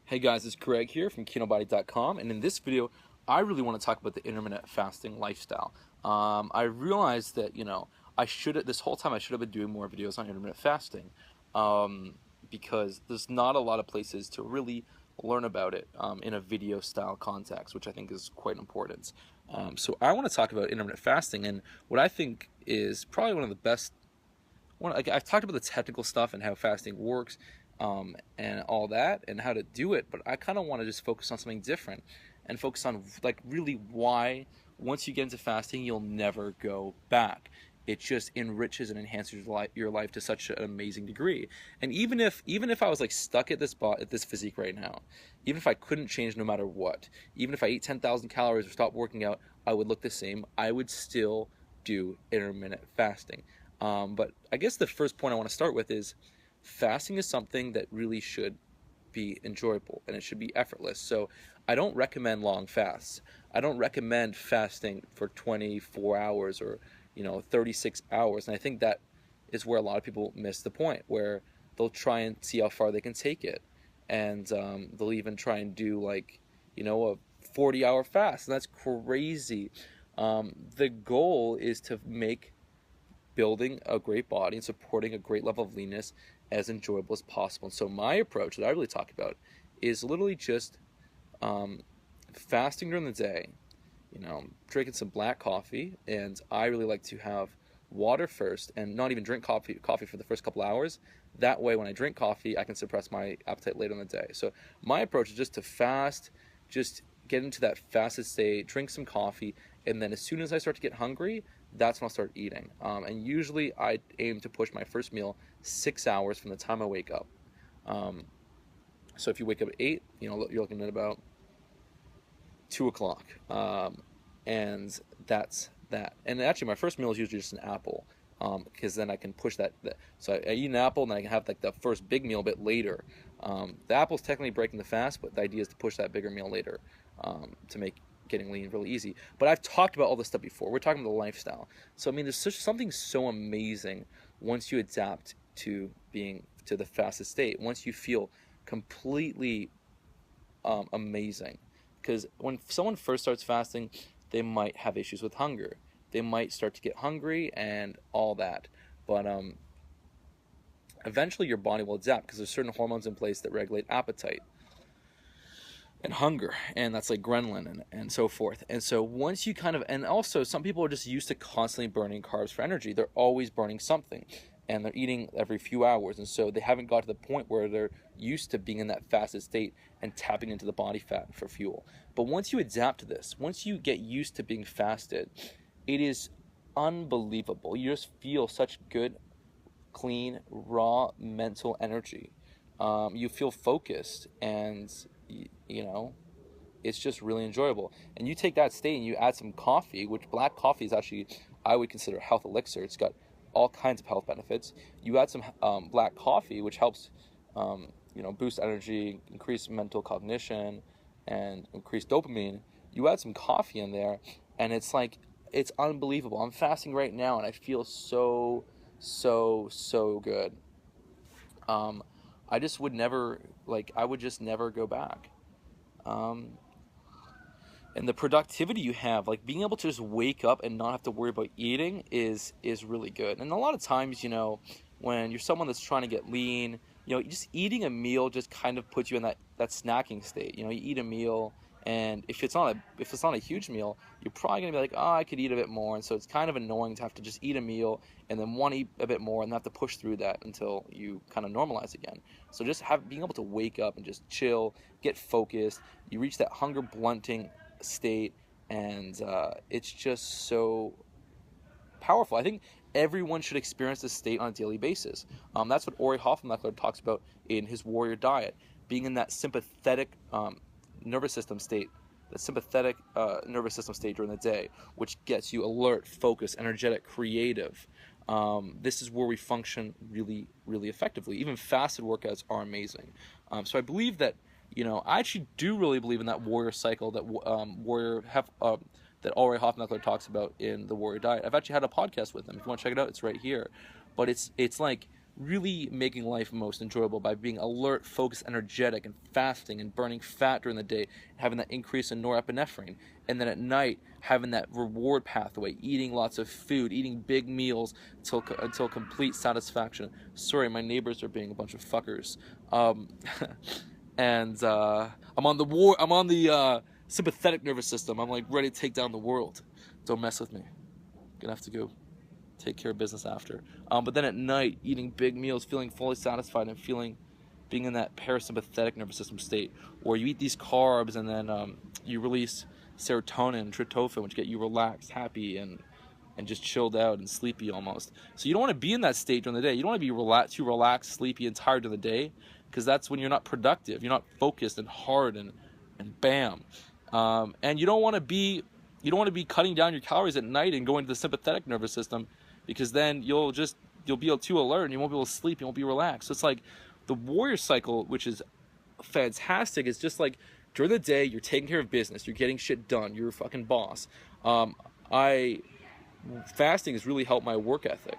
Hey guys, it's Craig here from Kinobody.com, and in this video, I really want to talk about the intermittent fasting lifestyle. I realized that this whole time I should have been doing more videos on intermittent fasting, because there's not a lot of places to really learn about it in a video style context, which I think is quite important. So I want to talk about intermittent fasting and what I think is probably one of the best. I've talked about the technical stuff and how fasting works, and all that, and how to do it. But I kind of want to just focus on something different, and focus on really why once you get into fasting, you'll never go back. It just enriches and enhances your life to such an amazing degree. And even if I was stuck at this physique right now, even if I couldn't change no matter what, even if I ate 10,000 calories or stopped working out, I would look the same. I would still do intermittent fasting. But I guess the first point I want to start with is fasting is something that really should be enjoyable and it should be effortless. So I don't recommend long fasts. I don't recommend fasting for 24 hours or 36 hours. And I think that is where a lot of people miss the point, where they'll try and see how far they can take it. And they'll even try and do a 40-hour fast. And that's crazy. The goal is to make building a great body and supporting a great level of leanness as enjoyable as possible. And so my approach that I really talk about is literally just fasting during the day, drinking some black coffee, and I really like to have water first and not even drink coffee for the first couple hours. That way when I drink coffee, I can suppress my appetite later in the day. So my approach is just to fast, just get into that fasted state, drink some coffee, and then as soon as I start to get hungry, that's when I'll start eating. And usually I aim to push my first meal 6 hours from the time I wake up. So if you wake up at 8, you're looking at about 2 o'clock. And that's that. And actually my first meal is usually just an apple, because then I can push that. So I eat an apple and then I can have the first big meal a bit later. The apple's technically breaking the fast, but the idea is to push that bigger meal later, to make getting lean really easy. But I've talked about all this stuff before. We're talking about the lifestyle. So I mean, there's something so amazing once you adapt to being to the fastest state. Once you feel completely amazing, because when someone first starts fasting, they might have issues with hunger. They might start to get hungry and all that. But eventually your body will adapt, because there's certain hormones in place that regulate appetite and hunger, and that's like ghrelin and so forth. And so once you and also some people are just used to constantly burning carbs for energy. They're always burning something, and they're eating every few hours, and so they haven't got to the point where they're used to being in that fasted state and tapping into the body fat for fuel. But once you adapt to this, once you get used to being fasted, it is unbelievable. You just feel such good, clean, raw mental energy. You feel focused, and it's just really enjoyable. And you take that state and you add some coffee, which black coffee is actually, I would consider, a health elixir. It's got all kinds of health benefits. You add some black coffee, which helps boost energy, increase mental cognition, and increase dopamine. You add some coffee in there, and it's unbelievable. I'm fasting right now and I feel so good. I just would never, I would just never go back. And the productivity you have, being able to just wake up and not have to worry about eating is really good. And a lot of times, when you're someone that's trying to get lean, just eating a meal just kind of puts you in that snacking state. You eat a meal, and if it's not a huge meal, you're probably gonna be like, oh, I could eat a bit more. And so it's kind of annoying to have to just eat a meal and then want to eat a bit more and have to push through that until you kind of normalize again. So just being able to wake up and just chill, get focused, you reach that hunger blunting state, and it's just so powerful. I think everyone should experience this state on a daily basis. That's what Ori Hofmeister talks about in his Warrior Diet, being in that sympathetic nervous system state, during the day, which gets you alert, focused, energetic, creative. This is where we function really, really effectively. Even fasted workouts are amazing. So I believe that, I actually do really believe in that warrior cycle that that Ori Hofmeister talks about in the Warrior Diet. I've actually had a podcast with him. If you want to check it out, it's right here. But it's like really making life most enjoyable by being alert, focused, energetic, and fasting and burning fat during the day, having that increase in norepinephrine, and then at night having that reward pathway, eating lots of food, eating big meals until complete satisfaction. Sorry, my neighbors are being a bunch of fuckers. And I'm on the sympathetic nervous system. I'm like ready to take down the world. Don't mess with me. Gonna have to go take care of business after. But then at night, eating big meals, feeling fully satisfied, and being in that parasympathetic nervous system state, where you eat these carbs and then you release serotonin and tryptophan, which get you relaxed, happy, and just chilled out and sleepy almost. So you don't want to be in that state during the day. You don't want to be too relaxed, sleepy, and tired during the day, because that's when you're not productive. You're not focused and hard and bam. And you don't want to be cutting down your calories at night and going to the sympathetic nervous system, because then you'll be too alert and you won't be able to sleep, you won't be relaxed. So it's like the warrior cycle, which is fantastic. It's just like during the day you're taking care of business, you're getting shit done, you're a fucking boss. Fasting has really helped my work ethic.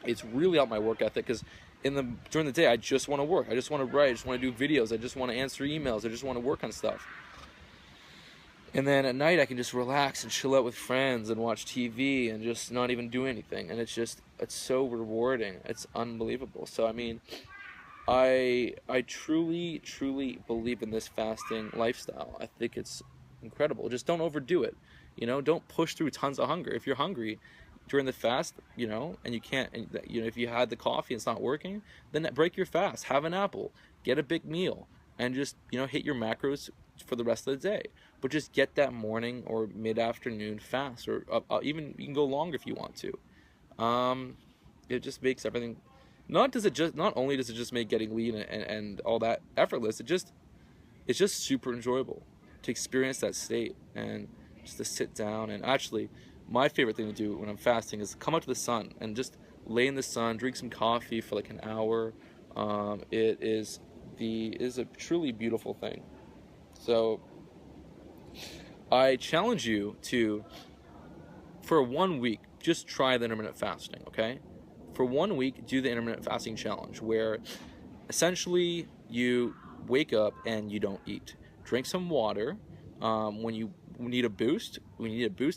It's really helped my work ethic, because during the day I just want to work, I just want to write, I just want to do videos, I just want to answer emails, I just want to work on stuff. And then at night I can just relax and chill out with friends and watch TV and just not even do anything. And it's so rewarding. It's unbelievable. So I mean, I truly, truly believe in this fasting lifestyle. I think it's incredible. Just don't overdo it. Don't push through tons of hunger. If you're hungry during the fast, and you can't, if you had the coffee and it's not working, then break your fast. Have an apple. Get a big meal. And just, hit your macros for the rest of the day. But just get that morning or mid-afternoon fast, or even you can go longer if you want to. It just makes everything. Not only does it just make getting lean and all that effortless. It's just super enjoyable to experience that state and just to sit down. And actually, my favorite thing to do when I'm fasting is come out to the sun and just lay in the sun, drink some coffee for like an hour. It is a truly beautiful thing. So I challenge you to, for 1 week, just try the intermittent fasting, okay? For 1 week, do the intermittent fasting challenge, where essentially you wake up and you don't eat. Drink some water. When you need a boost,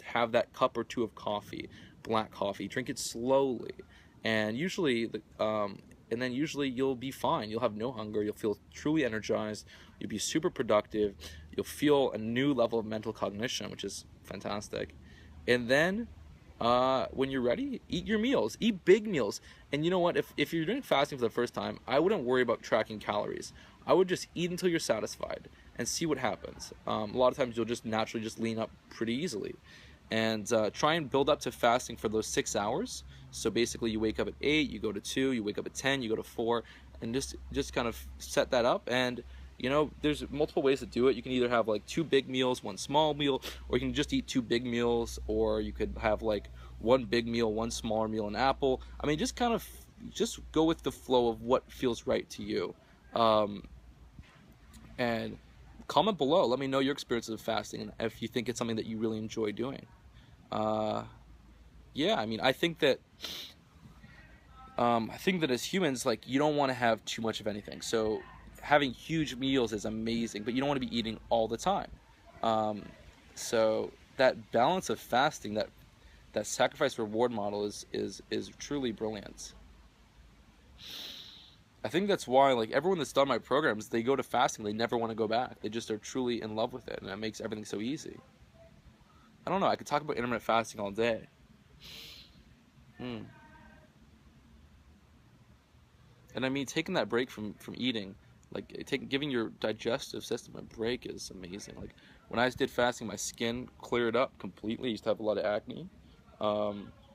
have that cup or two of coffee, black coffee. Drink it slowly, and usually you'll be fine. You'll have no hunger. You'll feel truly energized. You'll be super productive. You'll feel a new level of mental cognition, which is fantastic. And then when you're ready, eat your meals. Eat big meals. And you know what? If you're doing fasting for the first time, I wouldn't worry about tracking calories. I would just eat until you're satisfied and see what happens. A lot of times you'll just naturally just lean up pretty easily. And try and build up to fasting for those 6 hours. So basically you wake up at 8, you go to 2, you wake up at 10, you go to 4, and just kind of set that up. And there's multiple ways to do it. You can either have like 2 big meals, 1 small meal, or you can just eat 2 big meals, or you could have like 1 big meal, 1 smaller meal, an apple. I mean, just go with the flow of what feels right to you. And comment below. Let me know your experiences of fasting and if you think it's something that you really enjoy doing. Yeah, I mean, I think that as humans, like, you don't want to have too much of anything. So having huge meals is amazing, but you don't want to be eating all the time. So that balance of fasting, that sacrifice reward model is truly brilliant. I think that's why, like, everyone that's done my programs, they go to fasting, they never want to go back. They just are truly in love with it, and that makes everything so easy. I don't know, I could talk about intermittent fasting all day. And I mean, taking that break from eating, like giving your digestive system a break is amazing. Like, when I did fasting, my skin cleared up completely. I used to have a lot of acne.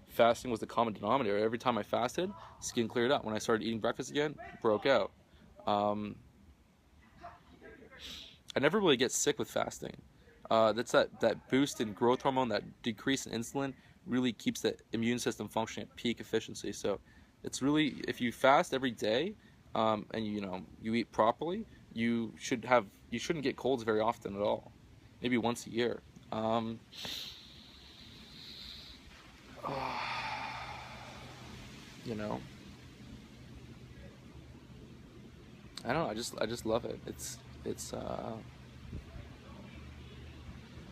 Fasting was the common denominator. Every time I fasted, skin cleared up. When I started eating breakfast again, broke out. I never really get sick with fasting. That's that boost in growth hormone, that decrease in insulin, really keeps the immune system functioning at peak efficiency. So it's really, if you fast every day, and you eat properly, you shouldn't get colds very often at all. Maybe once a year. I don't know. I just love it.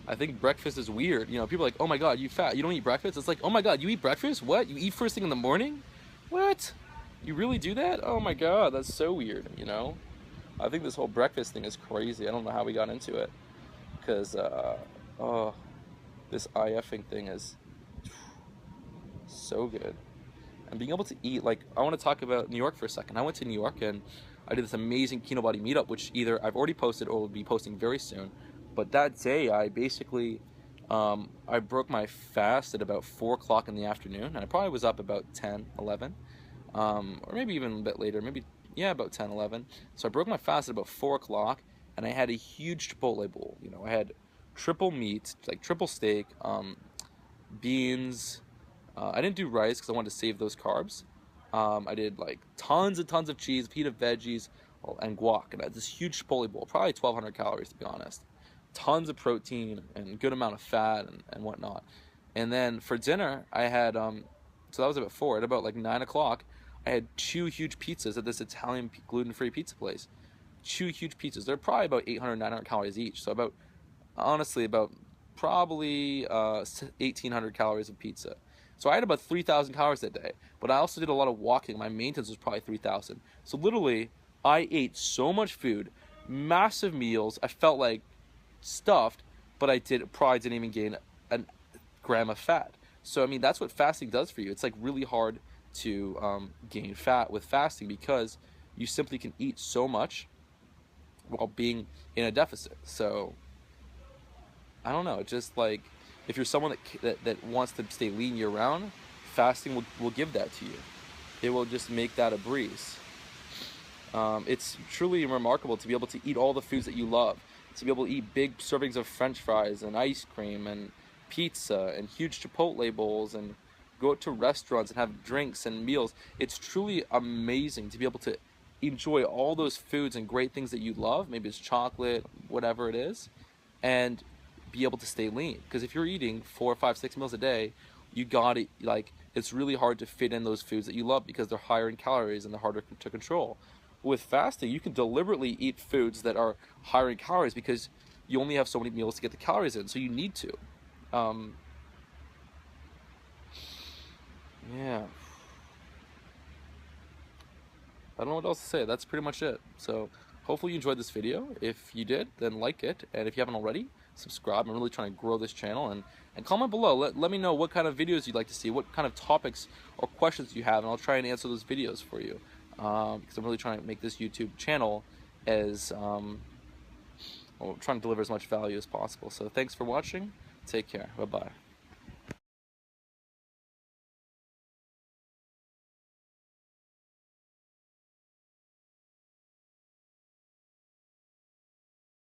I think breakfast is weird. You know, people are like, oh my god, you fat. You don't eat breakfast? It's like, oh my god, you eat breakfast? What? You eat first thing in the morning? What? You really do that? Oh my god, that's so weird, you know? I think this whole breakfast thing is crazy. I don't know how we got into it. Because, oh, this IFing thing is so good. And being able to eat, like, I want to talk about New York for a second. I went to New York and I did this amazing Kinobody meetup, which either I've already posted or will be posting very soon. But that day, I basically, I broke my fast at about 4 o'clock in the afternoon, and I probably was up about 10, 11, or maybe even a bit later, maybe, yeah, about 10, 11. So I broke my fast at about 4 o'clock, and I had a huge Chipotle bowl. You know, I had triple meat, like triple steak, beans. I didn't do rice because I wanted to save those carbs. I did like tons and tons of cheese, pita veggies, and guac, and I had this huge Chipotle bowl, probably 1,200 calories to be honest. Tons of protein and good amount of fat and whatnot. And then for dinner, I had so that was about 4. At about like 9 o'clock, I had 2 huge pizzas at this Italian gluten-free pizza place. 2 huge pizzas. They're probably about 800, 900 calories each. So about, honestly, about probably 1,800 calories of pizza. So I had about 3,000 calories that day, but I also did a lot of walking. My maintenance was probably 3,000. So literally, I ate so much food, massive meals. I felt like stuffed, but I probably didn't even gain a gram of fat. So I mean, that's what fasting does for you. It's like really hard to gain fat with fasting because you simply can eat so much while being in a deficit. So I don't know, just like if you're someone that wants to stay lean year round, fasting will give that to you. It will just make that a breeze. It's truly remarkable to be able to eat all the foods that you love, to be able to eat big servings of French fries and ice cream and pizza and huge Chipotle bowls and go to restaurants and have drinks and meals. It's truly amazing to be able to enjoy all those foods and great things that you love, maybe it's chocolate, whatever it is, and be able to stay lean. Because if you're eating 4, 5, 6 meals a day, you gotta, like, it's really hard to fit in those foods that you love because they're higher in calories and they're harder to control. With fasting, you can deliberately eat foods that are higher in calories because you only have so many meals to get the calories in, so you need to. Yeah. I don't know what else to say. That's pretty much it. So hopefully you enjoyed this video. If you did, then like it. And if you haven't already, subscribe. I'm really trying to grow this channel. And comment below. Let me know what kind of videos you'd like to see, what kind of topics or questions you have, and I'll try and answer those videos for you. Because I'm really trying to make this YouTube channel as, well, trying to deliver as much value as possible. So thanks for watching. Take care. Bye-bye.